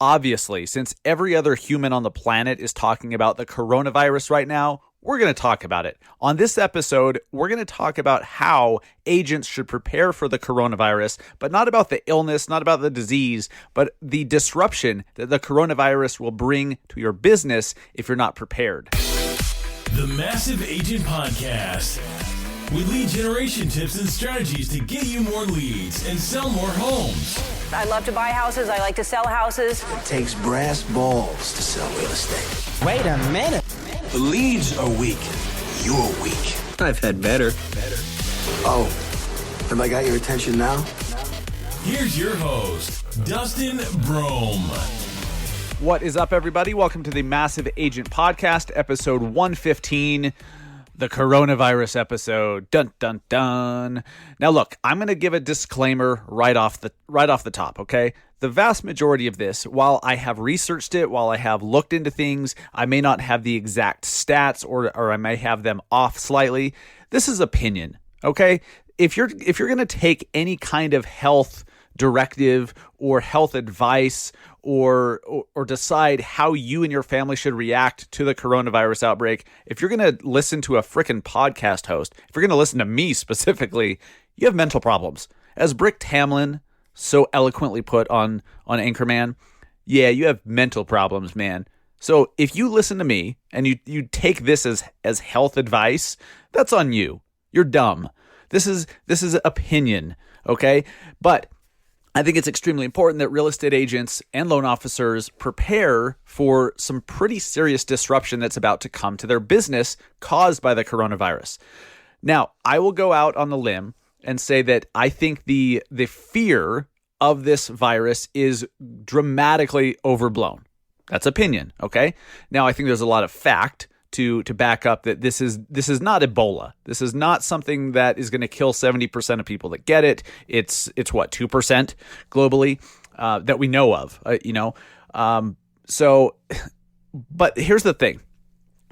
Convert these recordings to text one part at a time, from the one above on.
Obviously, since every other human on the planet is talking about the coronavirus right now, we're going to talk about it. On this episode, we're going to talk about how agents should prepare for the coronavirus, but not about the illness, not about the disease, but the disruption that the coronavirus will bring to your business if you're not prepared. The Massive Agent Podcast, with lead generation tips and strategies to get you more leads and sell more homes. I love to buy houses. I like to sell houses. It takes brass balls to sell real estate. Wait a minute. The leads are weak. You're weak. I've had better. Oh, have I got your attention now? Here's your host, Dustin Brohm. What is up, everybody? Welcome to the Massive Agent Podcast, episode 115. The coronavirus episode. Dun dun dun. Now look, I'm going to give a disclaimer right off the top, okay? The vast majority of this, while I have researched it, while I have looked into things, I may not have the exact stats or I may have them off slightly. This is opinion, okay? If you're going to take any kind of health directive or health advice or decide how you and your family should react to the coronavirus outbreak, if you're going to listen to a frickin' podcast host, if you're going to listen to me specifically, you have mental problems. As Brick Tamlin so eloquently put on Anchorman, yeah, you have mental problems, man. So if you listen to me and you take this as health advice, that's on you. You're dumb. This is opinion, okay? But I think it's extremely important that real estate agents and loan officers prepare for some pretty serious disruption that's about to come to their business caused by the coronavirus. Now, I will go out on the limb and say that I think the fear of this virus is dramatically overblown. That's opinion, okay? Now, I think there's a lot of fact to back up that this is not Ebola. This is not something that is going to kill 70% of people that get it. It's what, 2% globally that we know of, So, but here's the thing.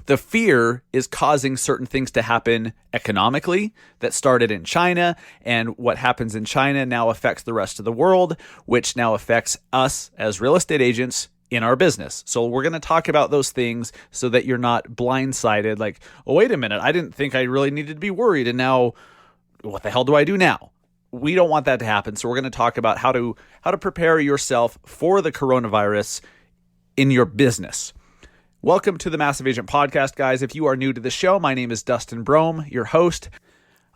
The fear is causing certain things to happen economically that started in China, and what happens in China now affects the rest of the world, which now affects us as real estate agents in our business. So we're going to talk about those things so that you're not blindsided like, oh, wait a minute, I didn't think I really needed to be worried, and now what the hell do I do now? We don't want that to happen. So we're going to talk about how to prepare yourself for the coronavirus in your business. Welcome to the Massive Agent Podcast, guys. If you are new to the show, my name is Dustin Brohm, your host.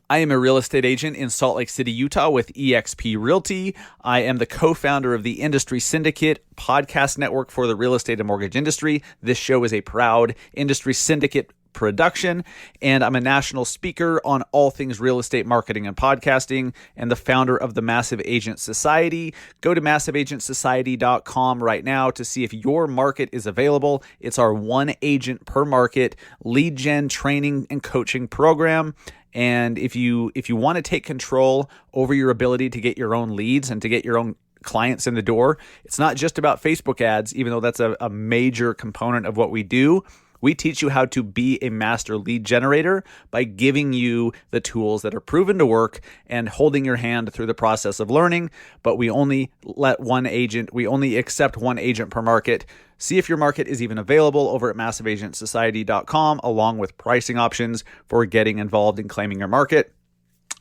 I am a real estate agent in Salt Lake City, Utah with eXp Realty. I am the co-founder of the Industry Syndicate podcast network for the real estate and mortgage industry. This show is a proud Industry Syndicate production, and I'm a national speaker on all things real estate marketing and podcasting, and the founder of the Massive Agent Society. Go to massiveagentsociety.com right now to see if your market is available. It's our one agent per market lead gen training and coaching program. And if you want to take control over your ability to get your own leads and to get your own clients in the door, it's not just about Facebook ads, even though that's a major component of what we do. We teach you how to be a master lead generator by giving you the tools that are proven to work and holding your hand through the process of learning. But we only accept one agent per market. See if your market is even available over at massiveagentsociety.com, along with pricing options for getting involved in claiming your market.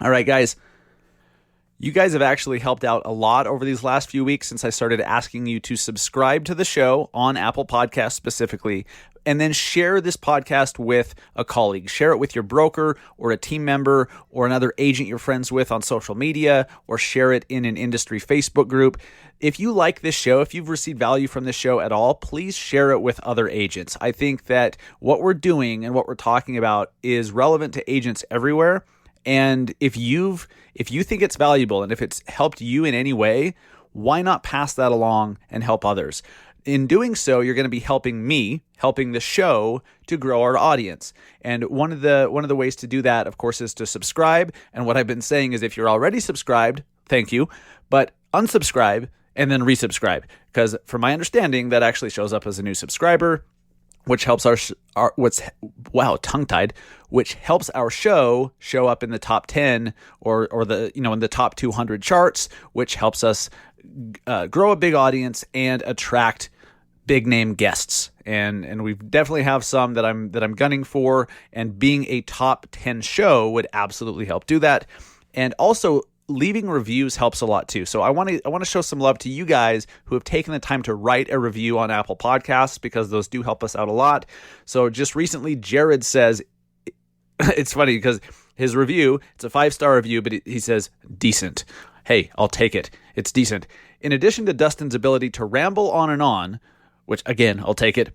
All right, guys. You guys have actually helped out a lot over these last few weeks since I started asking you to subscribe to the show on Apple Podcasts specifically, and then share this podcast with a colleague. Share it with your broker or a team member or another agent you're friends with on social media, or share it in an industry Facebook group. If you like this show, if you've received value from this show at all, please share it with other agents. I think that what we're doing and what we're talking about is relevant to agents everywhere. And if you think it's valuable and if it's helped you in any way, why not pass that along and help others? In doing so, you're going to be helping me, helping the show to grow our audience. And one of the ways to do that, of course, is to subscribe. And what I've been saying is if you're already subscribed, thank you, but unsubscribe and then resubscribe. Because from my understanding, that actually shows up as a new subscriber. which helps tongue-tied, which helps our show up in the top 10 or the, in the top 200 charts, which helps us grow a big audience and attract big name guests. And we definitely have some that I'm gunning for, and being a top 10 show would absolutely help do that. And also, leaving reviews helps a lot too. So I want to show some love to you guys who have taken the time to write a review on Apple Podcasts, because those do help us out a lot. So just recently, Jared says, it's funny because his review, it's a 5-star review, but he says, decent. Hey, I'll take it. It's decent. In addition to Dustin's ability to ramble on and on, which again, I'll take it,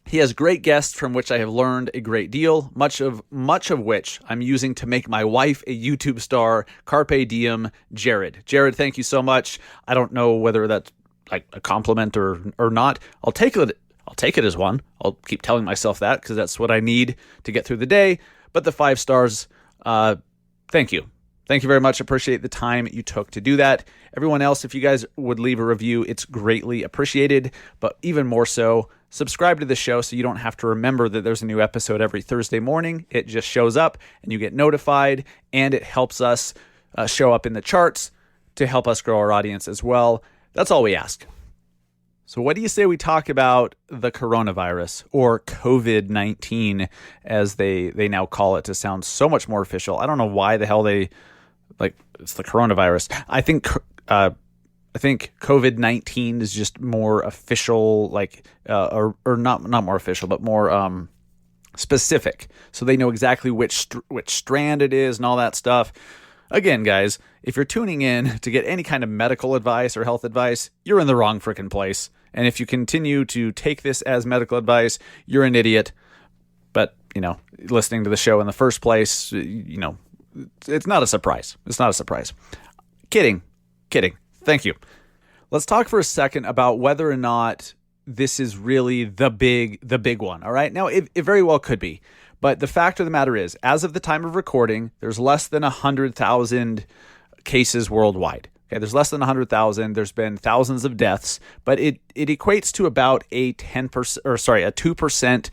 he has great guests from which I have learned a great deal, much of which I'm using to make my wife a YouTube star. Carpe diem, Jared. Jared, thank you so much. I don't know whether that's like a compliment or not. I'll take it as one. I'll keep telling myself that because that's what I need to get through the day. But the 5 stars, thank you. Thank you very much. Appreciate the time you took to do that. Everyone else, if you guys would leave a review, it's greatly appreciated. But even more so, subscribe to the show so you don't have to remember that there's a new episode every Thursday morning. It just shows up and you get notified, and it helps us show up in the charts to help us grow our audience as well. That's all we ask. So what do you say we talk about the coronavirus, or COVID-19 as they now call it to sound so much more official? I don't know why the hell it's the coronavirus. I think COVID-19 is just more official, or not more official, but more specific. So they know exactly which strand it is and all that stuff. Again, guys, if you're tuning in to get any kind of medical advice or health advice, you're in the wrong freaking place. And if you continue to take this as medical advice, you're an idiot. But, listening to the show in the first place, it's not a surprise. It's not a surprise. Kidding. Thank you. Let's talk for a second about whether or not this is really the big one. All right. Now, it very well could be. But the fact of the matter is, as of the time of recording, there's less than 100,000 cases worldwide. Okay, there's less than 100,000. There's been thousands of deaths, but it equates to about a 2%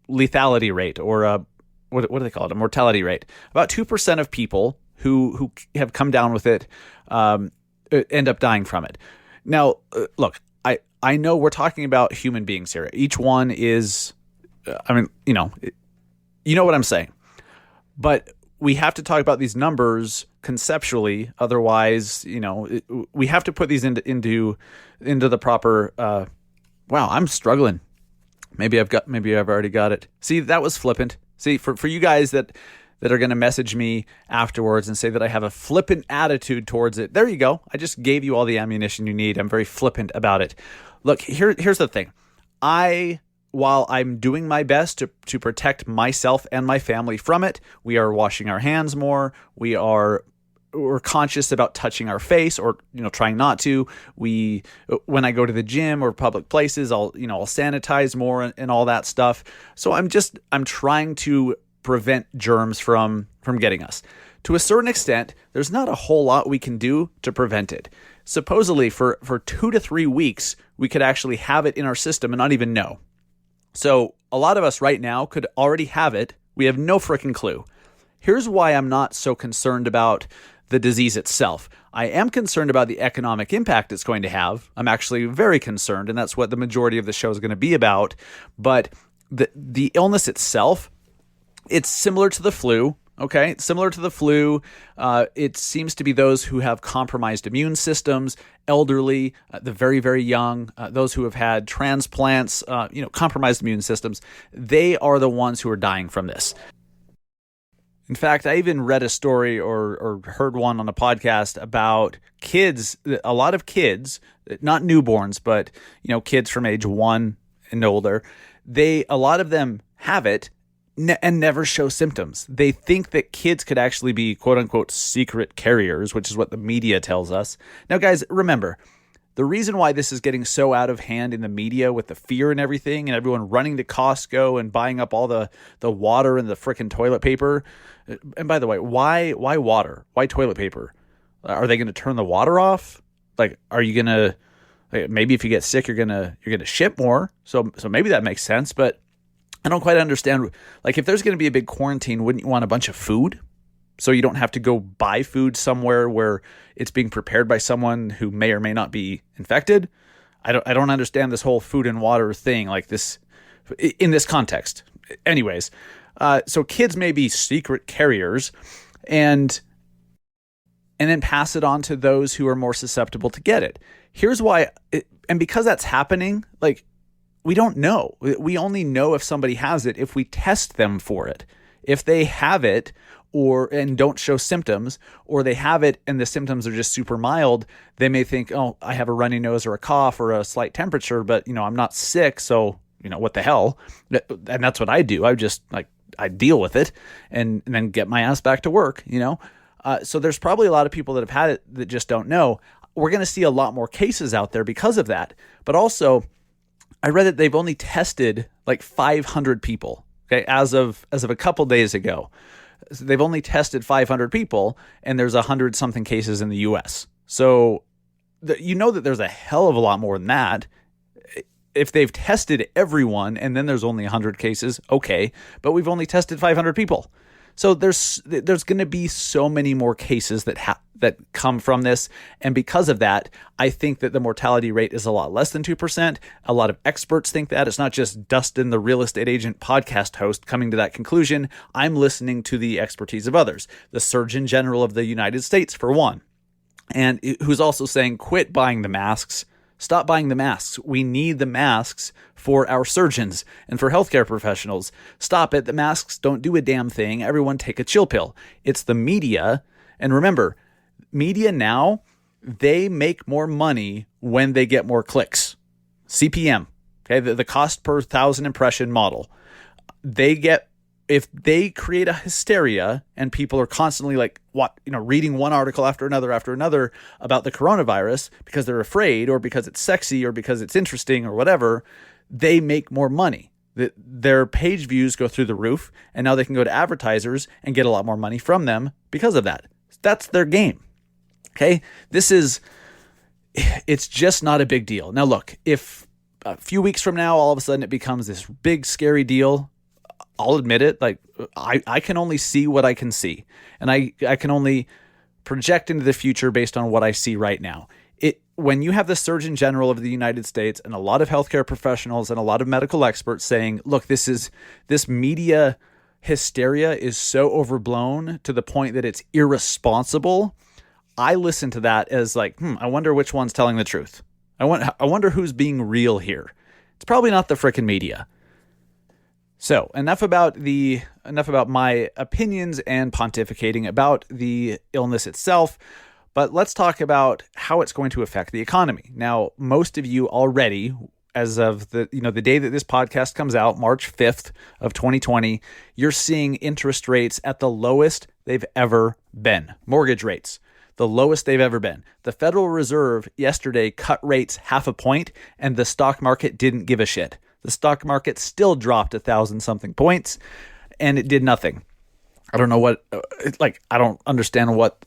lethality rate, or what do they call it? A mortality rate. About 2% of people who have come down with it end up dying from it. Now, look, I know we're talking about human beings here. Each one is, you know what I'm saying. But we have to talk about these numbers conceptually. Otherwise, we have to put these into the proper. Wow, I'm struggling. Maybe I've already got it. See, that was flippant. See, for you guys that are going to message me afterwards and say that I have a flippant attitude towards it, there you go. I just gave you all the ammunition you need. I'm very flippant about it. Look, here's the thing. While I'm doing my best to protect myself and my family from it, we are washing our hands more. We're conscious about touching our face, or trying not to. When I go to the gym or public places, I'll sanitize more and all that stuff. So I'm trying to prevent germs from getting us. To a certain extent, there's not a whole lot we can do to prevent it. Supposedly for 2 to 3 weeks, we could actually have it in our system and not even know. So a lot of us right now could already have it. We have no freaking clue. Here's why I'm not so concerned about the disease itself. I am concerned about the economic impact it's going to have. I'm actually very concerned, and that's what the majority of the show is going to be about. But the illness itself, it's similar to the flu. Okay, similar to the flu. It seems to be those who have compromised immune systems, elderly, the very, very young, those who have had transplants, compromised immune systems. They are the ones who are dying from this. In fact, I even read a story or heard one on a podcast about kids, a lot of kids, not newborns, but kids from age 1 and older. A lot of them have it and never show symptoms. They think that kids could actually be quote unquote secret carriers, which is what the media tells us. Now, guys, remember, the reason why this is getting so out of hand in the media with the fear and everything, and everyone running to Costco and buying up all the water and the frickin' toilet paper. And by the way, why water? Why toilet paper? Are they going to turn the water off? Like, are you going to, Like, maybe if you get sick, you're gonna ship more. So maybe that makes sense. But I don't quite understand. Like, if there's going to be a big quarantine, wouldn't you want a bunch of food? So you don't have to go buy food somewhere where it's being prepared by someone who may or may not be infected. I don't understand this whole food and water thing like this in this context. Anyways, so kids may be secret carriers and then pass it on to those who are more susceptible to get it. Here's why, and because that's happening, like, we don't know. We only know if somebody has it if we test them for it. If they have it and don't show symptoms, or they have it and the symptoms are just super mild, they may think, oh, I have a runny nose or a cough or a slight temperature, but I'm not sick, so what the hell? And that's what I do. I deal with it and then get my ass back to work. So there's probably a lot of people that have had it that just don't know. We're going to see a lot more cases out there because of that. But also, I read that they've only tested like 500 people. Okay, as of a couple days ago, so they've only tested 500 people, and there's 100 something cases in the U.S. So that there's a hell of a lot more than that. If they've tested everyone and then there's only 100 cases, okay, but we've only tested 500 people. So there's going to be so many more cases that come from this, and because of that, I think that the mortality rate is a lot less than 2%. A lot of experts think that. It's not just Dustin, the real estate agent podcast host, coming to that conclusion. I'm listening to the expertise of others. The Surgeon General of the United States, for one, and who's also saying, quit buying the masks. Stop buying the masks. We need the masks for our surgeons and for healthcare professionals. Stop it. The masks don't do a damn thing. Everyone take a chill pill. It's the media. And remember, media now, they make more money when they get more clicks. CPM, okay, the cost per 1,000 impression model. If they create a hysteria and people are constantly reading one article after another about the coronavirus because they're afraid or because it's sexy or because it's interesting or whatever, they make more money. Their page views go through the roof, and now they can go to advertisers and get a lot more money from them because of that. That's their game. Okay. It's just not a big deal. Now look, if a few weeks from now, all of a sudden it becomes this big, scary deal, I'll admit it. Like, I can only see what I can see, and I can only project into the future based on what I see right now. When you have the Surgeon General of the United States and a lot of healthcare professionals and a lot of medical experts saying, look, this media hysteria is so overblown to the point that it's irresponsible, I listen to that as like, I wonder which one's telling the truth. I wonder who's being real here. It's probably not the frickin' media. So enough about my opinions and pontificating about the illness itself, but let's talk about how it's going to affect the economy. Now, most of you already, as of the day that this podcast comes out, March 5th of 2020, you're seeing interest rates at the lowest they've ever been. Mortgage rates, the lowest they've ever been. The Federal Reserve yesterday cut rates 0.5 point, and the stock market didn't give a shit. The stock market still dropped 1,000-something points, and it did nothing. I don't know I don't understand what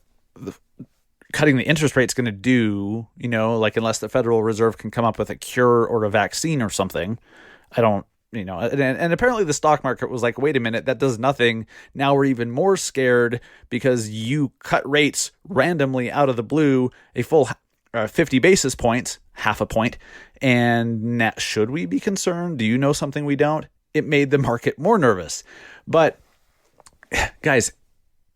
cutting the interest rate is going to do, unless the Federal Reserve can come up with a cure or a vaccine or something. I don't, and apparently the stock market was like, wait a minute, that does nothing. Now we're even more scared because you cut rates randomly out of the blue, a full 50 basis points, 0.5 point. And should we be concerned? Do you know something we don't? It made the market more nervous. But guys,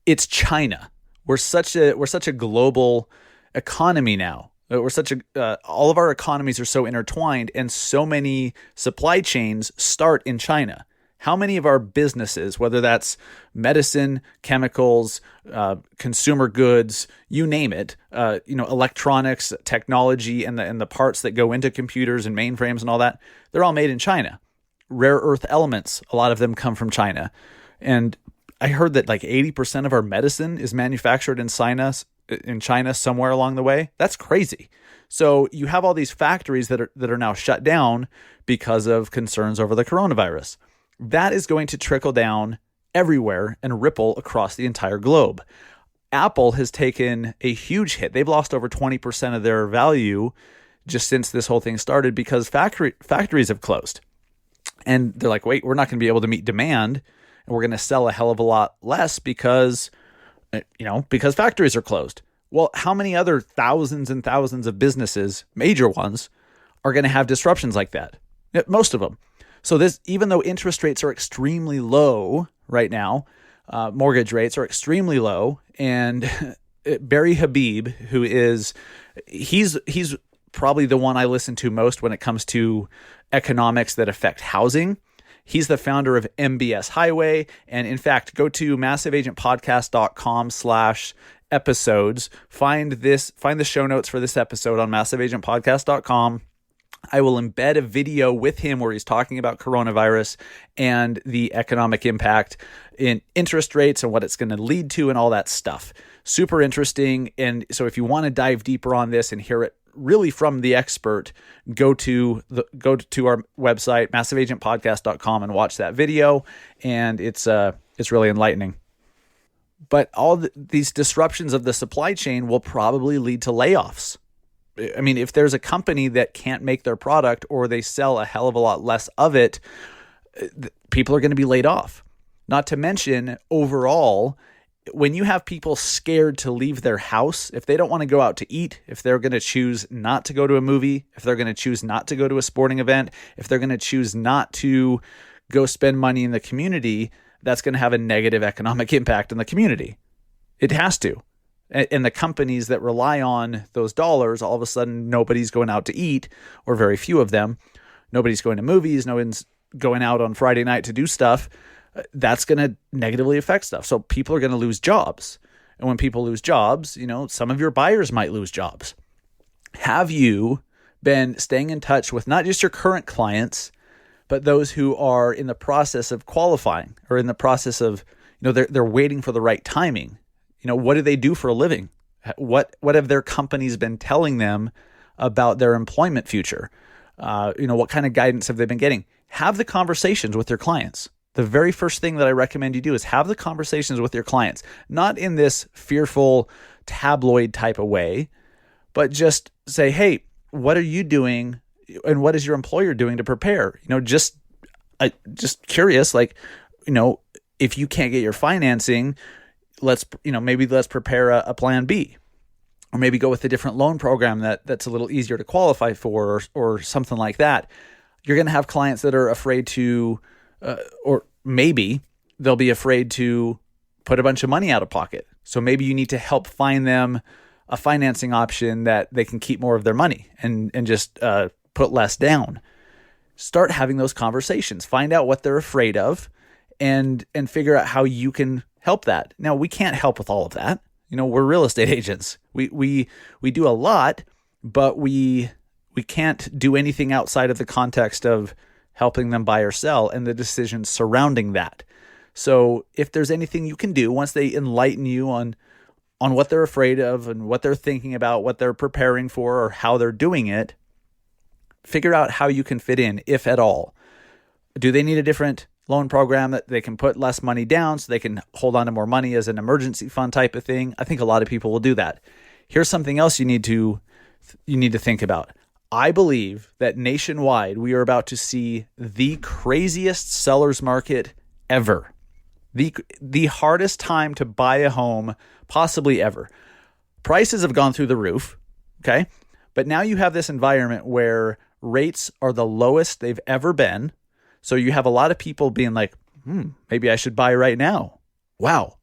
it's China. We're such a global economy now. All of our economies are so intertwined, and so many supply chains start in China. How many of our businesses, whether that's medicine, chemicals, consumer goods, you name it, electronics, technology, and the parts that go into computers and mainframes and all that, they're all made in China. Rare earth elements, a lot of them come from China. And I heard that like 80% of our medicine is manufactured in China somewhere along the way. That's crazy. So you have all these factories that are now shut down because of concerns over the coronavirus. That is going to trickle down everywhere and ripple across the entire globe. Apple has taken a huge hit. They've lost over 20% of their value just since this whole thing started because factories have closed. And they're like, wait, we're not going to be able to meet demand, and we're going to sell a hell of a lot less because factories are closed. Well, how many other thousands and thousands of businesses, major ones, are going to have disruptions like that? Most of them. So this, even though interest rates are extremely low right now, mortgage rates are extremely low, and Barry Habib, he's probably the one I listen to most when it comes to economics that affect housing. He's the founder of MBS Highway. And in fact, go to massiveagentpodcast.com/episodes. Find the show notes for this episode on massiveagentpodcast.com. I will embed a video with him where he's talking about coronavirus and the economic impact in interest rates and what it's going to lead to and all that stuff. Super interesting. And so if you want to dive deeper on this and hear it really from the expert, go to our website, massiveagentpodcast.com, and watch that video. And it's really enlightening. But all these disruptions of the supply chain will probably lead to layoffs. I mean, if there's a company that can't make their product or they sell a hell of a lot less of it, people are going to be laid off. Not to mention, overall, when you have people scared to leave their house, if they don't want to go out to eat, if they're going to choose not to go to a movie, if they're going to choose not to go to a sporting event, if they're going to choose not to go spend money in the community, that's going to have a negative economic impact on the community. It has to. And the companies that rely on those dollars, all of a sudden, nobody's going out to eat, or very few of them. Nobody's going to movies. No one's going out on Friday night to do stuff. That's going to negatively affect stuff. So people are going to lose jobs. And when people lose jobs, some of your buyers might lose jobs. Have you been staying in touch with not just your current clients, but those who are in the process of qualifying or in the process of, they're waiting for the right timing? What do they do for a living? What have their companies been telling them about their employment future? What kind of guidance have they been getting? Have the conversations with your clients. The very first thing that I recommend you do is have the conversations with your clients, not in this fearful tabloid type of way, but just say, hey, what are you doing and what is your employer doing to prepare? Just curious, if you can't get your financing, maybe let's prepare a plan B, or maybe go with a different loan program that's a little easier to qualify for, or something like that. You're going to have clients that are afraid to, or maybe they'll be afraid to put a bunch of money out of pocket. So maybe you need to help find them a financing option that they can keep more of their money and just put less down. Start having those conversations. Find out what they're afraid of, and figure out how you can help that. Now, we can't help with all of that. We're real estate agents. We do a lot, but we can't do anything outside of the context of helping them buy or sell and the decisions surrounding that. So if there's anything you can do once they enlighten you on what they're afraid of and what they're thinking about, what they're preparing for, or how they're doing it, figure out how you can fit in, if at all. Do they need a different loan program that they can put less money down so they can hold on to more money as an emergency fund type of thing? I think a lot of people will do that. Here's something else you need to think about. I believe that nationwide, we are about to see the craziest seller's market ever. The hardest time to buy a home possibly ever. Prices have gone through the roof, okay? But now you have this environment where rates are the lowest they've ever been. So you have a lot of people being like, maybe I should buy right now. Wow.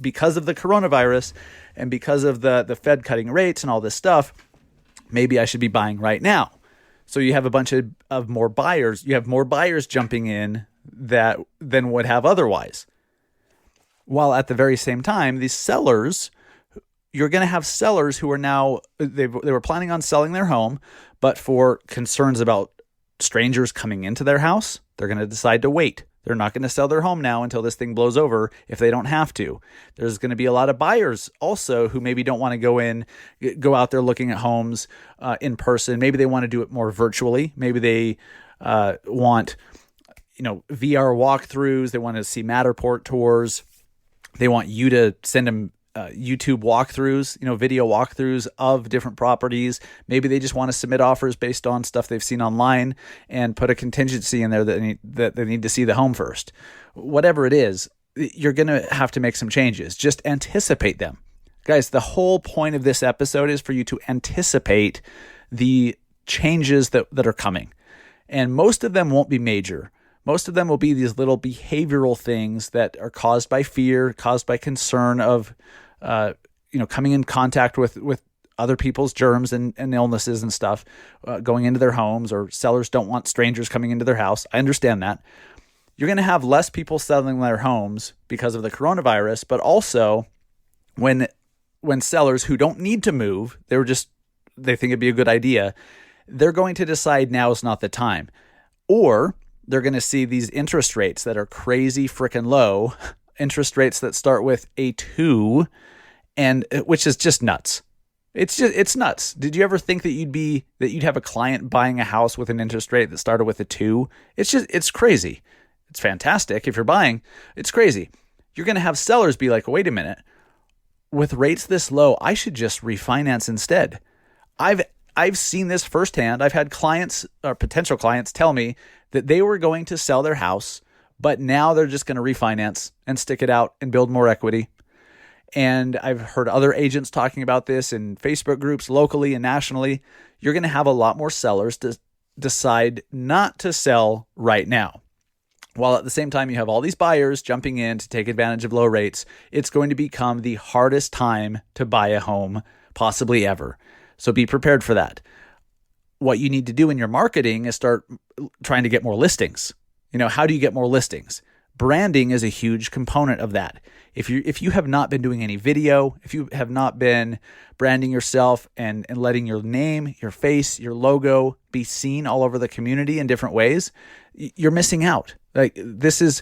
Because of the coronavirus and because of the Fed cutting rates and all this stuff, maybe I should be buying right now. So you have a bunch of more buyers. You have more buyers jumping in than would have otherwise. While at the very same time, these sellers, you're going to have sellers who are now, they were planning on selling their home, but for concerns about strangers coming into their house, they're going to decide to wait. They're not going to sell their home now until this thing blows over if they don't have to. There's going to be a lot of buyers also who maybe don't want to go out there looking at homes in person. Maybe they want to do it more virtually. Maybe they want, VR walkthroughs. They want to see Matterport tours. They want you to send them YouTube walkthroughs, video walkthroughs of different properties. Maybe they just want to submit offers based on stuff they've seen online and put a contingency in there that they need to see the home first. Whatever it is, you're going to have to make some changes. Just anticipate them. Guys, the whole point of this episode is for you to anticipate the changes that are coming. And most of them won't be major. Most of them will be these little behavioral things that are caused by fear, caused by concern of, coming in contact with other people's germs and illnesses and stuff, going into their homes, or sellers don't want strangers coming into their house. I understand that. You're going to have less people selling their homes because of the coronavirus, but also when sellers who don't need to move, they think it'd be a good idea, they're going to decide now is not the time. Or they're going to see these interest rates that are crazy freaking low, interest rates that start with a 2, and which is just nuts. It's nuts. Did you ever think that you'd have a client buying a house with an interest rate that started with a 2? It's crazy. It's fantastic if you're buying. It's crazy. You're going to have sellers be like, wait a minute, with rates this low, I should just refinance instead. I've seen this firsthand. I've had clients or potential clients tell me that they were going to sell their house, but now they're just going to refinance and stick it out and build more equity. And I've heard other agents talking about this in Facebook groups locally and nationally. You're going to have a lot more sellers to decide not to sell right now. While at the same time you have all these buyers jumping in to take advantage of low rates, it's going to become the hardest time to buy a home possibly ever. So be prepared for that. What you need to do in your marketing is start trying to get more listings. How do you get more listings? Branding is a huge component of that. If you have not been doing any video, if you have not been branding yourself and letting your name, your face, your logo be seen all over the community in different ways, you're missing out. The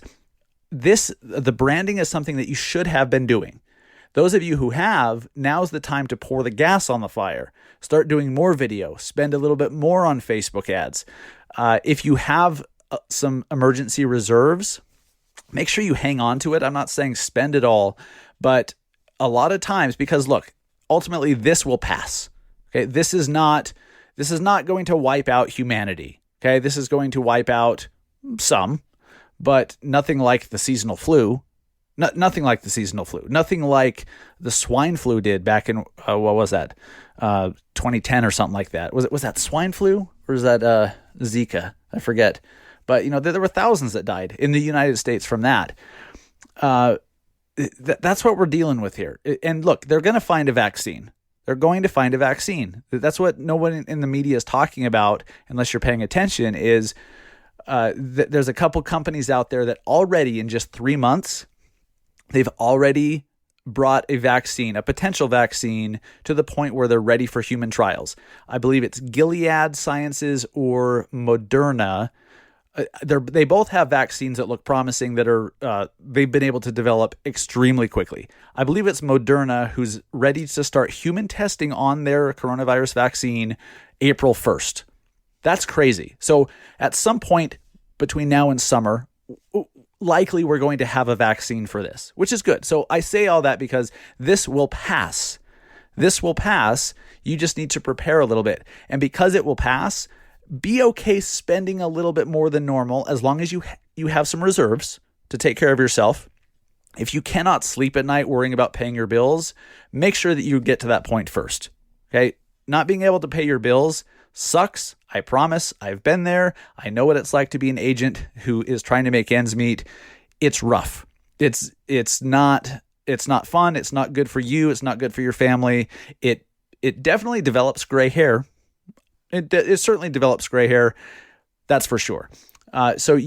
branding is something that you should have been doing. Those of you who have, now's the time to pour the gas on the fire. Start doing more video. Spend a little bit more on Facebook ads. If you have some emergency reserves, make sure you hang on to it. I'm not saying spend it all, but a lot of times, because look, ultimately this will pass. Okay, this is not going to wipe out humanity. Okay, this is going to wipe out some, but nothing like the seasonal flu. Nothing like the seasonal flu. Nothing like the swine flu did back in, what was that? 2010 or something like that. Was that swine flu or is that Zika? I forget. But, there were thousands that died in the United States from that. That's what we're dealing with here. And look, they're going to find a vaccine. They're going to find a vaccine. That's what no one in the media is talking about, unless you're paying attention, is there's a couple companies out there that already in just 3 months, they've already brought a vaccine, a potential vaccine, to the point where they're ready for human trials. I believe it's Gilead Sciences or Moderna. They both have vaccines that look promising that are they've been able to develop extremely quickly. I believe it's Moderna who's ready to start human testing on their coronavirus vaccine April 1st. That's crazy. So at some point between now and summer, likely we're going to have a vaccine for this, which is good. So I say all that because this will pass. This will pass. You just need to prepare a little bit. And because it will pass, be okay spending a little bit more than normal as long as you have some reserves to take care of yourself. If you cannot sleep at night worrying about paying your bills, make sure that you get to that point first. Okay? Not being able to pay your bills sucks. I promise. I've been there. I know what it's like to be an agent who is trying to make ends meet. It's rough. It's not fun. It's not good for you. It's not good for your family. It definitely develops gray hair. It certainly develops gray hair. That's for sure. So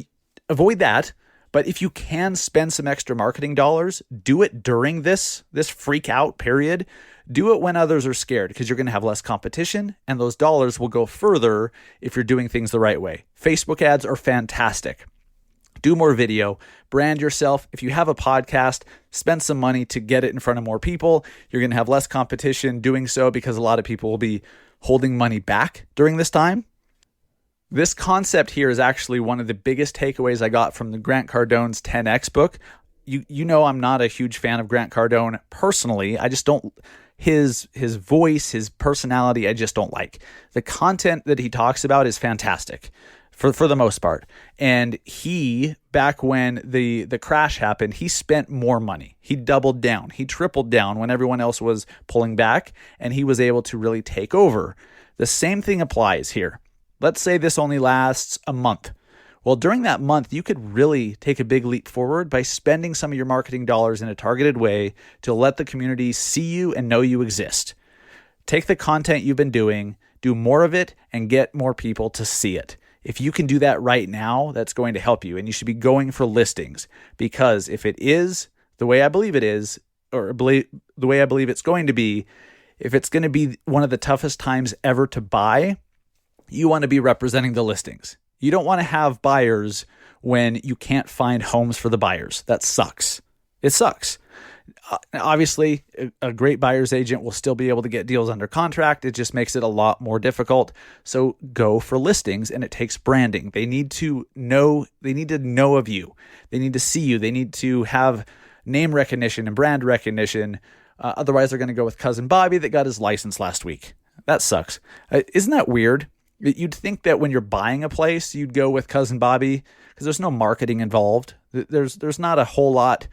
avoid that. But if you can spend some extra marketing dollars, do it during this freak out period. Do it when others are scared, because you're going to have less competition and those dollars will go further if you're doing things the right way. Facebook ads are fantastic. Do more video, brand yourself. If you have a podcast, spend some money to get it in front of more people. You're going to have less competition doing so because a lot of people will be holding money back during this time. This concept here is actually one of the biggest takeaways I got from the Grant Cardone's 10X book. you know I'm not a huge fan of Grant Cardone personally. I just don't his voice, his personality, I just don't like. The content that he talks about is fantastic for the most part. And he, back when the crash happened, he spent more money. He doubled down. He tripled down when everyone else was pulling back, and he was able to really take over. The same thing applies here. Let's say this only lasts a month. Well, during that month, you could really take a big leap forward by spending some of your marketing dollars in a targeted way to let the community see you and know you exist. Take the content you've been doing, do more of it, and get more people to see it. If you can do that right now, that's going to help you. And you should be going for listings, because if it is the way I believe it is, or the way I believe it's going to be, if it's going to be one of the toughest times ever to buy, you want to be representing the listings. You don't want to have buyers when you can't find homes for the buyers. That sucks. It sucks. Obviously, a great buyer's agent will still be able to get deals under contract. It just makes it a lot more difficult. So go for listings, and it takes branding. They need to know of you. They need to see you. They need to have name recognition and brand recognition. Otherwise, they're going to go with Cousin Bobby that got his license last week. That sucks. Isn't that weird? You'd think that when you're buying a place, you'd go with Cousin Bobby because there's no marketing involved. There's not a whole lot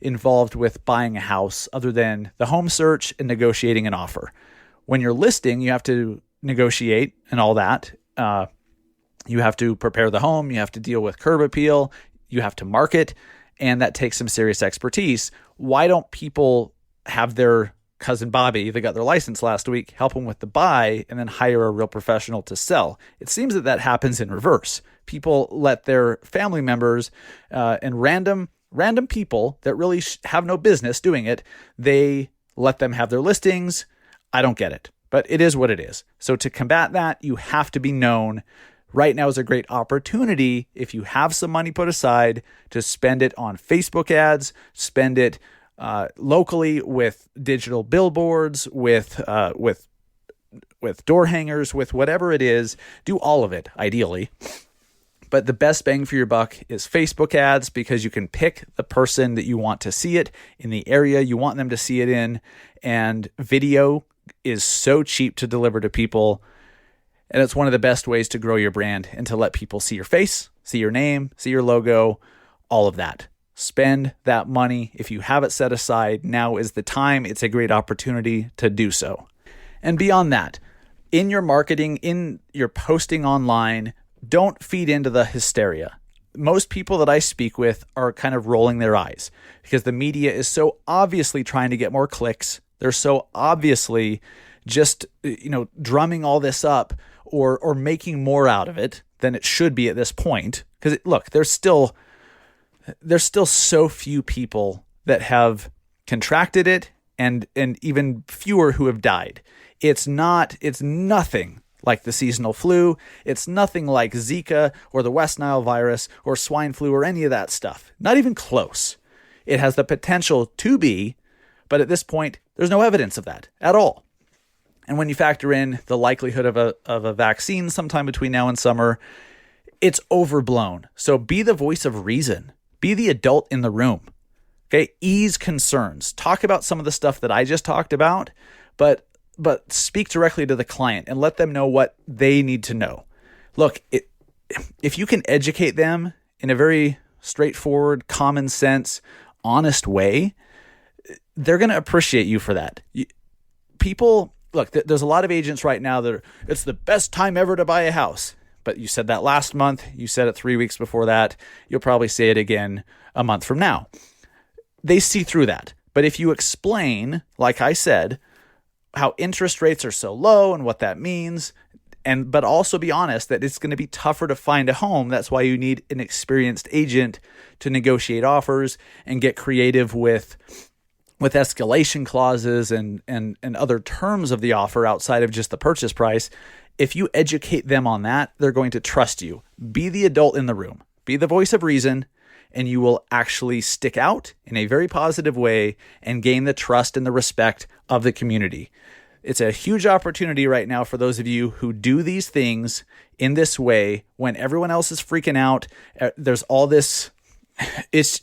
involved with buying a house other than the home search and negotiating an offer. When you're listing, you have to negotiate and all that. You have to prepare the home. You have to deal with curb appeal. You have to market, and that takes some serious expertise. Why don't people have their Cousin Bobby, they got their license last week, help them with the buy, and then hire a real professional to sell? It seems that happens in reverse. People let their family members and random people that really have no business doing it, they let them have their listings. I don't get it, but it is what it is. So to combat that, you have to be known. Right now is a great opportunity, if you have some money put aside, to spend it on Facebook ads, spend it locally with digital billboards, with door hangers, with whatever it is. Do all of it, ideally. But the best bang for your buck is Facebook ads, because you can pick the person that you want to see it in the area you want them to see it in. And video is so cheap to deliver to people. And it's one of the best ways to grow your brand and to let people see your face, see your name, see your logo, all of that. Spend that money. If you have it set aside, now is the time. It's a great opportunity to do so. And beyond that, in your marketing, in your posting online, don't feed into the hysteria. Most people that I speak with are kind of rolling their eyes because the media is so obviously trying to get more clicks. They're so obviously just, drumming all this up or making more out of it than it should be at this point. Because look, there's still so few people that have contracted it and even fewer who have died. It's nothing like the seasonal flu. It's nothing like Zika or the West Nile virus or swine flu or any of that stuff. Not even close. It has the potential to be, but at this point, there's no evidence of that at all. And when you factor in the likelihood of a vaccine sometime between now and summer, it's overblown. So be the voice of reason. Be the adult in the room. Okay? Ease concerns. Talk about some of the stuff that I just talked about, but speak directly to the client and let them know what they need to know. Look, if you can educate them in a very straightforward, common sense, honest way, they're going to appreciate you for that. People, look, there's a lot of agents right now that it's the best time ever to buy a house. But you said that last month. You said it 3 weeks before that. You'll probably say it again a month from now. They see through that. But if you explain, like I said, how interest rates are so low and what that means, but also be honest that it's going to be tougher to find a home. That's why you need an experienced agent to negotiate offers and get creative with escalation clauses and other terms of the offer outside of just the purchase price. If you educate them on that, they're going to trust you. Be the adult in the room. Be the voice of reason, and you will actually stick out in a very positive way and gain the trust and the respect of the community. It's a huge opportunity right now for those of you who do these things in this way when everyone else is freaking out. There's all this. It's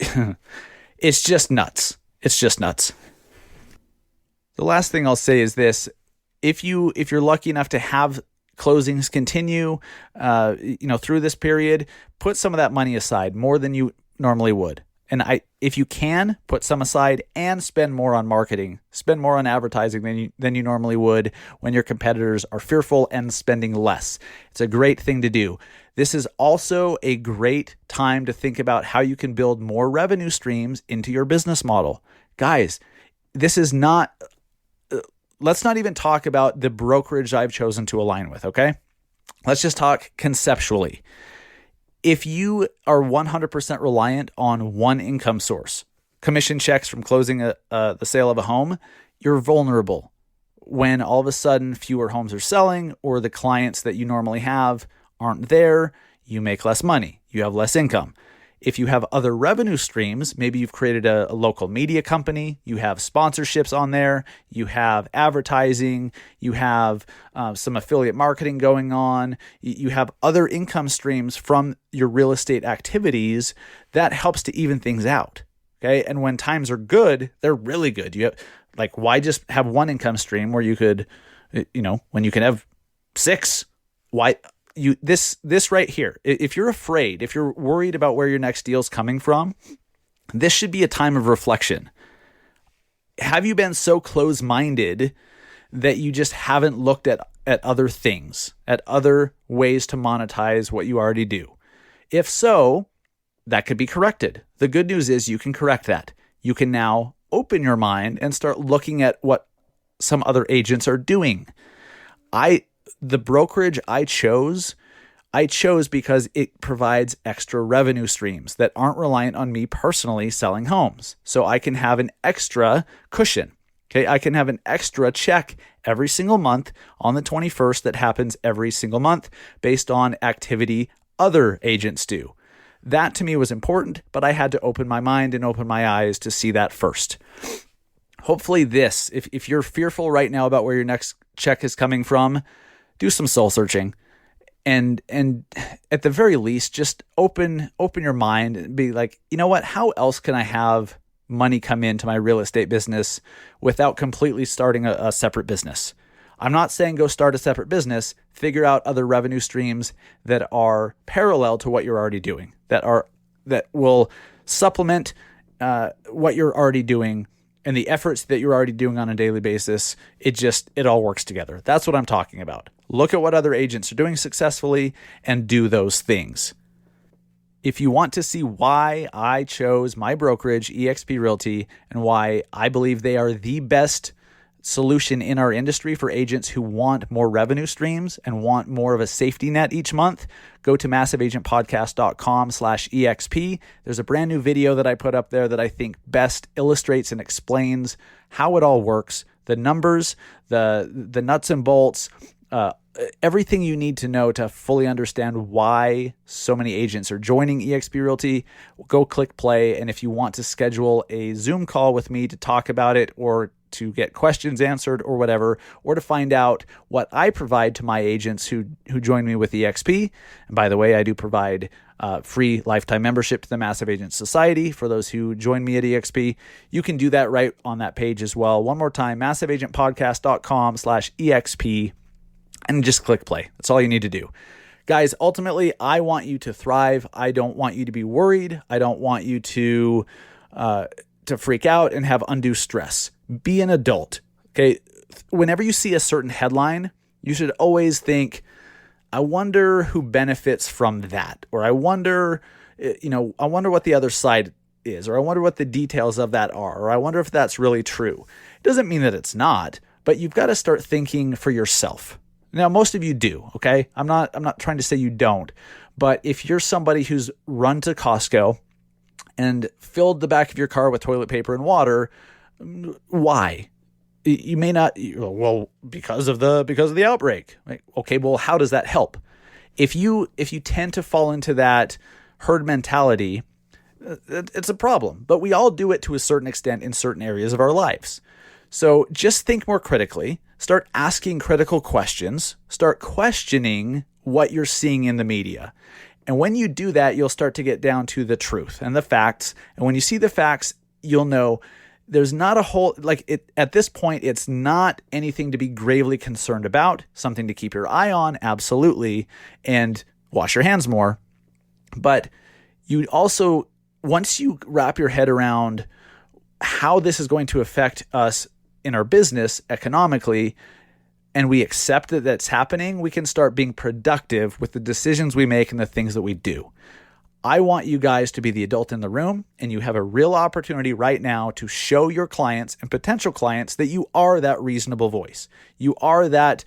It's just nuts. It's just nuts. The last thing I'll say is this. If you're lucky enough to have closings continue, through this period, put some of that money aside, more than you normally would. And if you can, put some aside and spend more on marketing, spend more on advertising than you normally would when your competitors are fearful and spending less. It's a great thing to do. This is also a great time to think about how you can build more revenue streams into your business model. Guys, this is not, let's not even talk about the brokerage I've chosen to align with, okay? Let's just talk conceptually. If you are 100% reliant on one income source, commission checks from closing the sale of a home, you're vulnerable when all of a sudden fewer homes are selling or the clients that you normally have aren't there. You make less money. You have less income. If you have other revenue streams, maybe you've created a local media company, you have sponsorships on there, you have advertising, you have some affiliate marketing going on, you have other income streams from your real estate activities, that helps to even things out. Okay. And when times are good, they're really good. You have, why just have one income stream where you could, when you can have 6, why? This right here, if you're afraid, if you're worried about where your next deal's coming from, this should be a time of reflection. Have you been so close-minded that you just haven't looked at other things, at other ways to monetize what you already do? If so, that could be corrected. The good news is you can correct that. You can now open your mind and start looking at what some other agents are doing. The brokerage I chose because it provides extra revenue streams that aren't reliant on me personally selling homes. So I can have an extra cushion. Okay. I can have an extra check every single month on the 21st that happens every single month based on activity other agents do. That to me was important, but I had to open my mind and open my eyes to see that first. Hopefully this, if you're fearful right now about where your next check is coming from, do some soul searching, and at the very least, just open your mind and be like, you know what? How else can I have money come into my real estate business without completely starting a separate business? I'm not saying go start a separate business. Figure out other revenue streams that are parallel to what you're already doing, that will supplement what you're already doing. And the efforts that you're already doing on a daily basis, it all works together. That's what I'm talking about. Look at what other agents are doing successfully and do those things. If you want to see why I chose my brokerage, eXp Realty, and why I believe they are the best solution in our industry for agents who want more revenue streams and want more of a safety net each month, go to massiveagentpodcast.com/EXP. There's a brand new video that I put up there that I think best illustrates and explains how it all works, the numbers, the nuts and bolts, everything you need to know to fully understand why so many agents are joining eXp Realty. Go click play. And if you want to schedule a Zoom call with me to talk about it or to get questions answered or whatever, or to find out what I provide to my agents who join me with eXp. And by the way, I do provide free lifetime membership to the Massive Agent Society for those who join me at eXp. You can do that right on that page as well. One more time, massiveagentpodcast.com/EXP, and just click play. That's all you need to do. Guys, ultimately, I want you to thrive. I don't want you to be worried. I don't want you to freak out and have undue stress. Be an adult. Okay. Whenever you see a certain headline, you should always think, I wonder who benefits from that. Or I wonder what the other side is, or I wonder what the details of that are, or I wonder if that's really true. It doesn't mean that it's not, but you've got to start thinking for yourself. Now, most of you do. Okay. I'm not trying to say you don't, but if you're somebody who's run to Costco and filled the back of your car with toilet paper and water, why? You may not, well, because of the outbreak. Like, okay, well, how does that help? If you tend to fall into that herd mentality, it's a problem. But we all do it to a certain extent in certain areas of our lives. So just think more critically, start asking critical questions, start questioning what you're seeing in the media. And when you do that, you'll start to get down to the truth and the facts. And when you see the facts you'll know there's not a whole, at this point, it's not anything to be gravely concerned about, something to keep your eye on, absolutely, and wash your hands more. But you also, once you wrap your head around how this is going to affect us in our business economically, and we accept that that's happening, we can start being productive with the decisions we make and the things that we do. I want you guys to be the adult in the room, and you have a real opportunity right now to show your clients and potential clients that you are that reasonable voice. You are that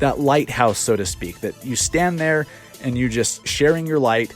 lighthouse, so to speak, that you stand there and you're just sharing your light,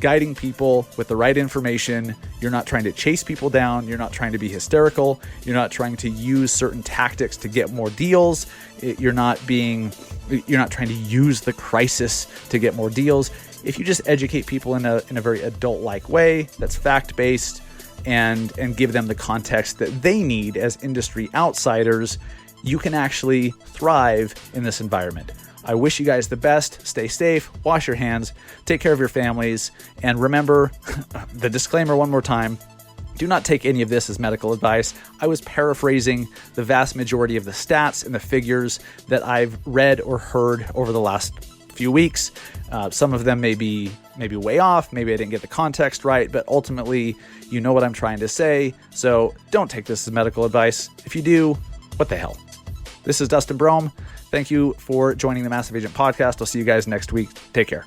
guiding people with the right information. You're not trying to chase people down. You're not trying to be hysterical. You're not trying to use certain tactics to get more deals. You're not trying to use the crisis to get more deals. If you just educate people in a very adult-like way, that's fact-based, and give them the context that they need as industry outsiders, you can actually thrive in this environment. I wish you guys the best. Stay safe, wash your hands, take care of your families, and remember the disclaimer one more time. Do not take any of this as medical advice. I was paraphrasing the vast majority of the stats and the figures that I've read or heard over the last few weeks. Some of them may be way off. Maybe I didn't get the context right, but ultimately, you know what I'm trying to say. So don't take this as medical advice. If you do, what the hell? This is Dustin Brohm. Thank you for joining the Massive Agent Podcast. I'll see you guys next week. Take care.